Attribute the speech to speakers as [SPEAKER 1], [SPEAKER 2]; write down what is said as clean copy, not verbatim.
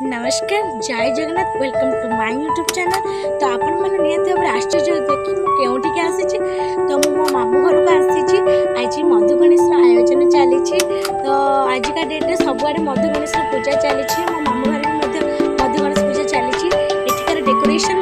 [SPEAKER 1] नमस्कार जय Jagannath welcome to my YouTube channel. तो आपण मैंने निहत भाव आश्चर्य होते कि मुझे आसी तो मो मामू घर को आसी। आज मधु गणेश आयोजन चली। तो आज का डेट सबुआड़े मधु गणेश पूजा चली। मो मामू घर में मधु गणेश पूजा चली। एठिकार डेकोरेशन